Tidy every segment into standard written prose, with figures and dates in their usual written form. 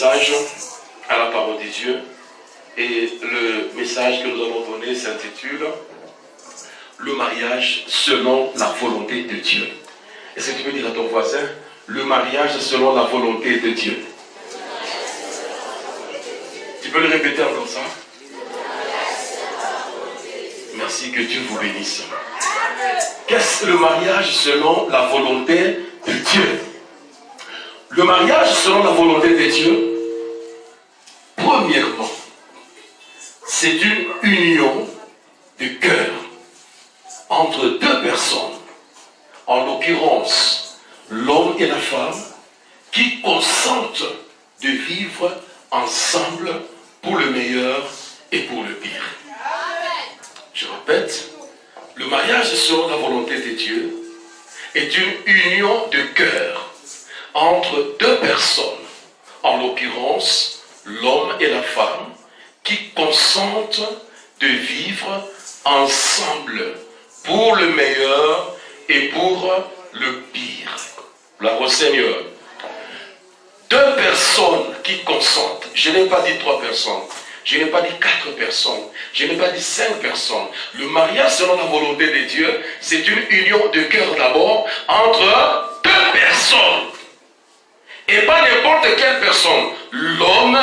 message à la parole de Dieu. Et le message que nous allons donner s'intitule « Le mariage selon la volonté de Dieu ». Est-ce que tu peux dire à ton voisin « Le mariage selon la volonté de Dieu ». Tu peux le répéter comme ça? Merci, que Dieu vous bénisse. Qu'est-ce que le mariage selon la volonté de Dieu? Le mariage selon la volonté de Dieu, premièrement, c'est une union de cœur entre deux personnes, en l'occurrence l'homme et la femme, qui consentent de vivre ensemble pour le meilleur et pour le pire. Je répète, le mariage selon la volonté de Dieu est une union de cœur entre deux personnes, en l'occurrence l'homme et la femme, qui consentent de vivre ensemble pour le meilleur et pour le pire. Gloire au Seigneur. Deux personnes qui consentent. Je n'ai pas dit 3 personnes. Je n'ai pas dit 4 personnes. Je n'ai pas dit 5 personnes. Le mariage selon la volonté de Dieu, c'est une union de cœur d'abord entre deux personnes. Et pas n'importe quelle personne. L'homme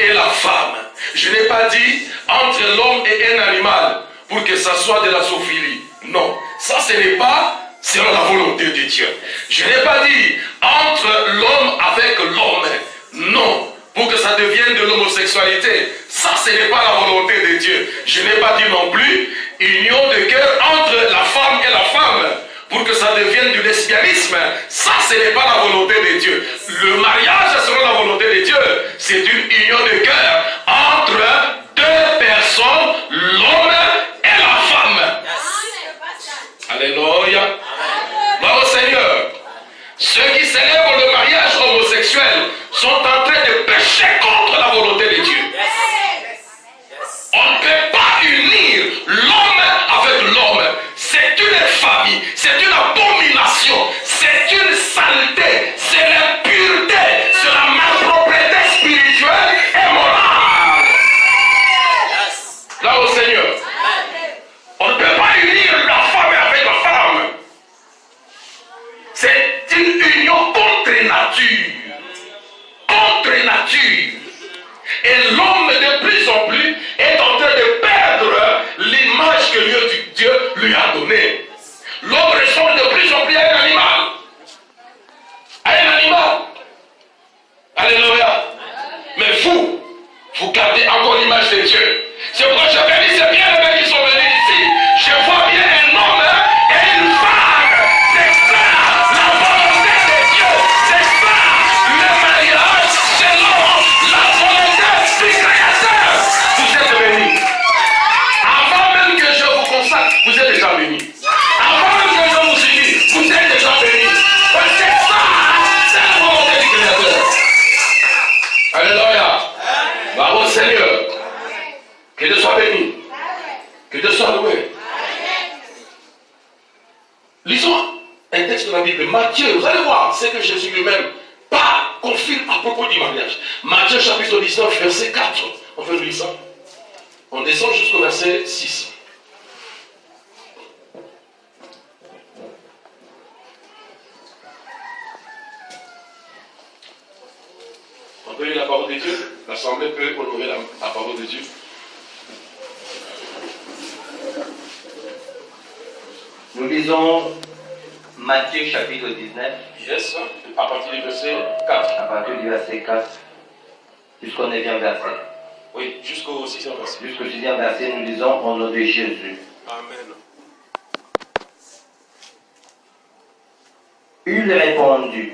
et la femme. Je n'ai pas dit entre l'homme et un animal pour que ça soit de la zoophilie. Non, ça ce n'est pas selon la volonté de Dieu. Je n'ai pas dit entre l'homme avec l'homme. Non, pour que ça devienne de l'homosexualité. Ça ce n'est pas la volonté de Dieu. Je n'ai pas dit non plus union de cœur entre la femme et la femme pour que ça devienne du lesbianisme. Ça ce n'est pas la volonté de Dieu. Le mariage selon la volonté de Dieu, c'est une union de cœur entre deux personnes, l'homme et la femme. Alléluia. Gloire au Seigneur. Ceux qui célèbrent le mariage homosexuel sont en train de pécher contre la volonté de Dieu. On ne peut pas unir l'homme avec l'homme. C'est une famille, c'est une abomination, c'est une saleté, c'est l'impureté, c'est la malpropreté spirituelle et morale. Là au Seigneur. On ne peut pas unir la femme avec la femme. C'est une union contre nature. Contre nature. Et l'homme de plus en plus est en train de perdre l'image que Dieu lui a donnée. L'homme ressemble de plus en plus à un animal. À un animal. Alléluia. Mais vous gardez encore l'image de Dieu. C'est pourquoi je bénis ces bien-aimés qui sont venus ici. Je vois bien un homme et une femme. C'est ça la volonté de Dieu. C'est ça le mariage selon la volonté du Créateur. Vous êtes bénis. Avant même que je vous consacre, vous êtes déjà bénis. Avant même que je vous unis, vous êtes déjà bénis. C'est ça, c'est la volonté du Créateur. Alléluia. Bravo Seigneur. Que Dieu soit béni. Que Dieu soit loué. Lisons un texte de la Bible. Matthieu, vous allez voir ce que Jésus lui-même confirme à propos du mariage. Matthieu chapitre 19, verset 4. On fait lire ça. On descend jusqu'au verset 6. On peut lire la parole de Dieu. L'Assemblée peut honorer la parole de Dieu. Nous lisons Matthieu chapitre 19. Yes, à partir du verset 4. À partir du verset 4 jusqu'au 9e verset. Oui, jusqu'au 6e verset. Jusqu'au 6e verset, nous lisons au nom de Jésus. Amen. Il répondit.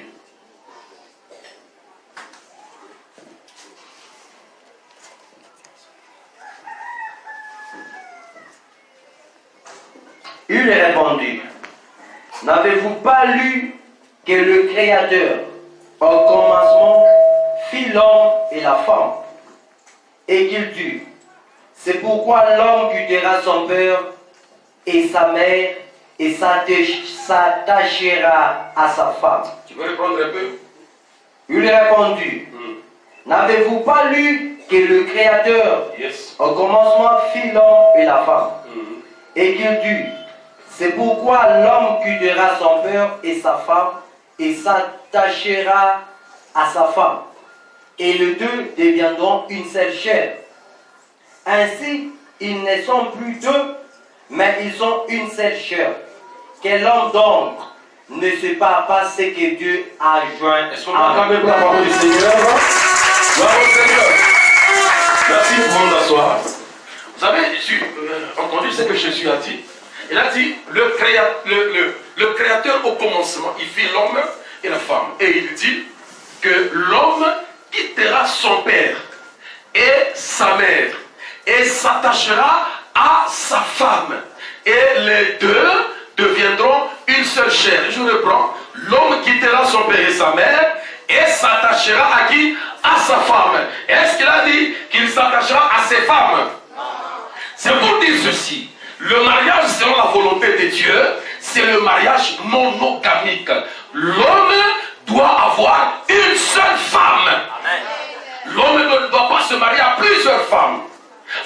Il répondit, n'avez-vous pas lu que le Créateur, au commencement, fit l'homme et la femme, et qu'il dit, c'est pourquoi l'homme quittera son père et sa mère et s'attachera à sa femme. Tu peux répondre un peu? Il répondit, N'avez-vous pas lu que le Créateur, Yes. au commencement, fit l'homme et la femme, et qu'il dit, c'est pourquoi l'homme quittera son père et sa femme, et s'attachera à sa femme, et les deux deviendront une seule chair. Ainsi, ils ne sont plus deux, mais ils sont une seule chair. Que l'homme donc ne sépare pas ce que Dieu a joint. Est-ce qu'on peut acclamer pour la parole du Seigneur? Gloire au Seigneur. Merci pour vous asseoir. Vous savez, j'ai entendu ce que Jésus a dit. Il a dit, le Créateur au commencement, il fit l'homme et la femme. Et il dit que l'homme quittera son père et sa mère et s'attachera à sa femme. Et les deux deviendront une seule chair. Je reprends. L'homme quittera son père et sa mère et s'attachera à qui? À sa femme. Est-ce qu'il a dit qu'il s'attachera à ses femmes? C'est pour dire ceci. Le mariage selon la volonté de Dieu, c'est le mariage monogamique. L'homme doit avoir une seule femme. L'homme ne doit pas se marier à plusieurs femmes.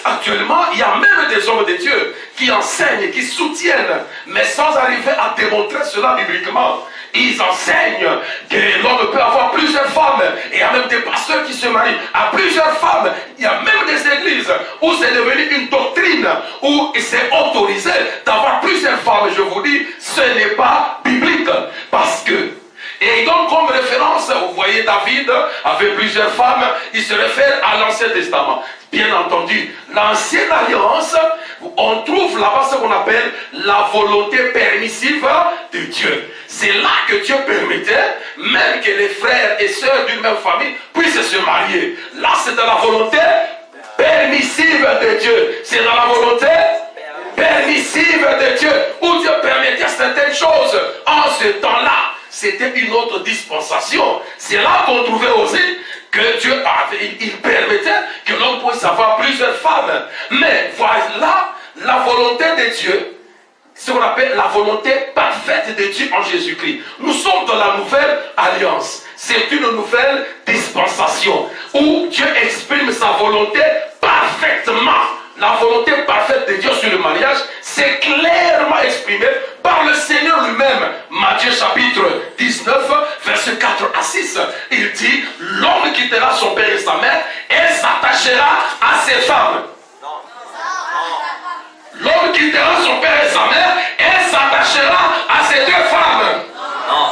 Actuellement, il y a même des hommes de Dieu qui enseignent, qui soutiennent, mais sans arriver à démontrer cela bibliquement. Ils enseignent que l'homme peut avoir plusieurs femmes. Et il y a même des pasteurs qui se marient à plusieurs femmes. Il y a même des églises où c'est devenu une doctrine, où c'est autorisé d'avoir plusieurs femmes. Je vous dis, ce n'est pas biblique. Parce que, et donc comme référence, vous voyez David avait plusieurs femmes, il se réfère à l'Ancien Testament. Bien entendu, l'Ancienne Alliance, on trouve là-bas ce qu'on appelle la volonté permissive de Dieu. C'est là que Dieu permettait même que les frères et sœurs d'une même famille puissent se marier. Là, c'est dans la volonté permissive de Dieu. C'est dans la volonté permissive de Dieu, où Dieu permettait certaines choses. En ce temps-là, c'était une autre dispensation. C'est là qu'on trouvait aussi que Dieu il permettait que l'homme puisse avoir plusieurs femmes. Mais voilà la volonté de Dieu, ce qu'on appelle la volonté parfaite de Dieu en Jésus-Christ. Nous sommes dans la nouvelle alliance. C'est une nouvelle dispensation où Dieu exprime sa volonté parfaitement. La volonté parfaite de Dieu sur le mariage, c'est clairement exprimé par le Seigneur lui-même. Matthieu chapitre 19, versets 4 à 6. Il dit, l'homme quittera son père et sa mère et s'attachera à ses femmes. L'homme quittera son père et sa mère et s'attachera à ses deux femmes.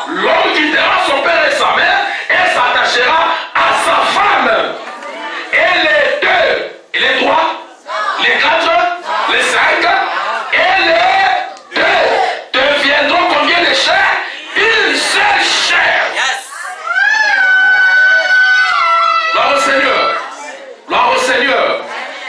L'homme quittera son père et sa mère et s'attachera à sa femme. Et les deux, et les trois, les quatre, les cinq et les deux deviendront combien de chair? Une seule chair. Gloire au Seigneur. Gloire au Seigneur.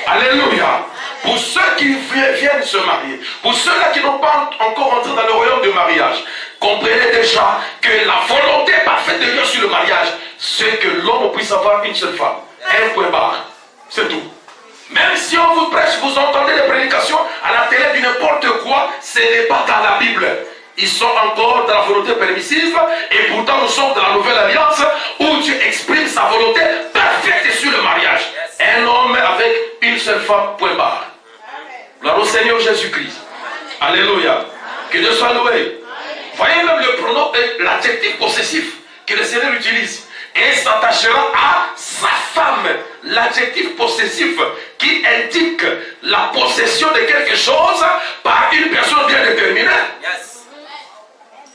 Alléluia. Pour ceux qui viennent se marier, pour ceux-là qui n'ont pas encore entré dans le royaume du mariage, comprenez déjà que la volonté parfaite de Dieu sur le mariage, c'est que l'homme puisse avoir une seule femme. Un point barre. C'est tout. Même si on vous prêche, vous entendez des prédications à la télé du n'importe quoi, ce n'est pas dans la Bible. Ils sont encore dans la volonté permissive et pourtant nous sommes dans la nouvelle alliance où Dieu exprime sa volonté parfaite sur le mariage. Un homme avec une seule femme, point barre. Gloire au Seigneur Jésus-Christ. Alléluia. Que Dieu soit loué. Voyez même le pronom, l'adjectif possessif que le Seigneur utilise. Et s'attachera à sa femme. L'adjectif possessif qui indique la possession de quelque chose par une personne bien déterminée.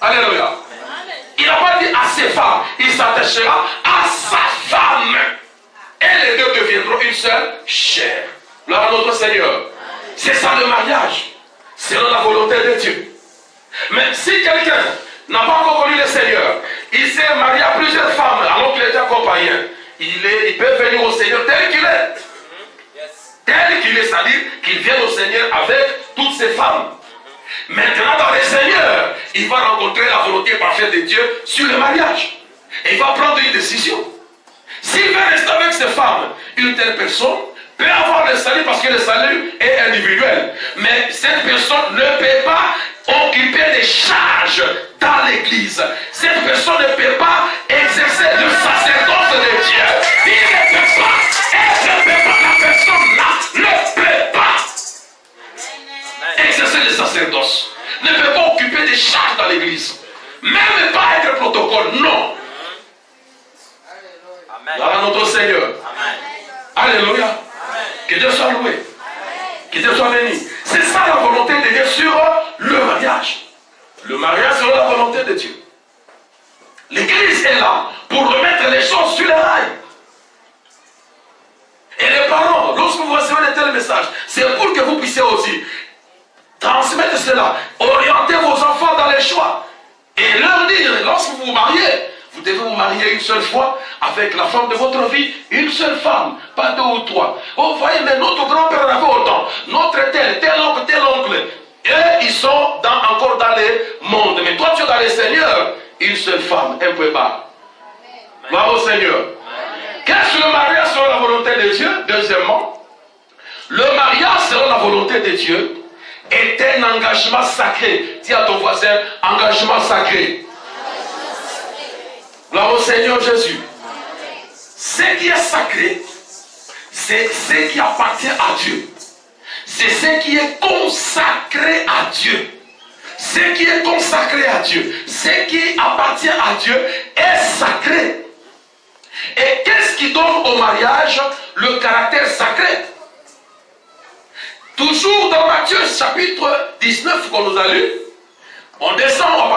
Alléluia. Il n'a pas dit à ses femmes, il s'attachera à sa femme. Et les deux deviendront une seule chair. Gloire à notre Seigneur. C'est ça le mariage, selon la volonté de Dieu. Mais si quelqu'un n'a pas encore connu le Seigneur, il s'est marié à plusieurs femmes alors qu'il était accompagné, il peut venir au Seigneur tel qu'il est. Tel qu'il est, c'est-à-dire qu'il vient au Seigneur avec toutes ses femmes. Maintenant, dans le Seigneur, il va rencontrer la volonté parfaite de Dieu sur le mariage. Et il va prendre une décision. S'il veut rester avec ses femmes, une telle personne peut avoir le salut parce que le salut est individuel. Mais cette personne ne peut pas occuper des charges dans l'église. Cette personne ne peut pas exercer le sacerdoce de Dieu. Il ne peut pas, la personne là ne peut pas exercer le sacerdoce. Ne peut pas occuper des charges dans l'église. Même pas être protocole, non. Gloire à notre Seigneur. Amen. Alléluia. Amen. Que Dieu soit loué. Amen. Que Dieu soit béni. C'est ça la volonté de Dieu sur le mariage. Le mariage c'est la volonté de Dieu. L'église est là pour remettre les choses sur les rails. Et les parents, lorsque vous recevez de tels messages, c'est pour que vous puissiez aussi transmettre cela, orienter vos enfants dans les choix et leur dire, lorsque vous vous mariez, vous devez vous marier une seule fois avec la femme de votre vie, une seule femme, pas deux ou trois. Oh, vous voyez, mais notre grand-père avait autant, notre tel oncle, et ils sont encore dans le monde. Mais toi, tu es dans le Seigneur, une seule femme, un peu bas. Gloire au Seigneur. Qu'est-ce que le mariage selon la volonté de Dieu? Deuxièmement, le mariage selon la volonté de Dieu est un engagement sacré. Dis à ton voisin, engagement sacré. Gloire au Seigneur Jésus. Ce qui est sacré, c'est ce qui appartient à Dieu. C'est ce qui est consacré à Dieu. Ce qui est consacré à Dieu, ce qui appartient à Dieu est sacré. Et qu'est-ce qui donne au mariage le caractère sacré? Toujours dans Matthieu chapitre 19 qu'on nous a lu, on descend, on va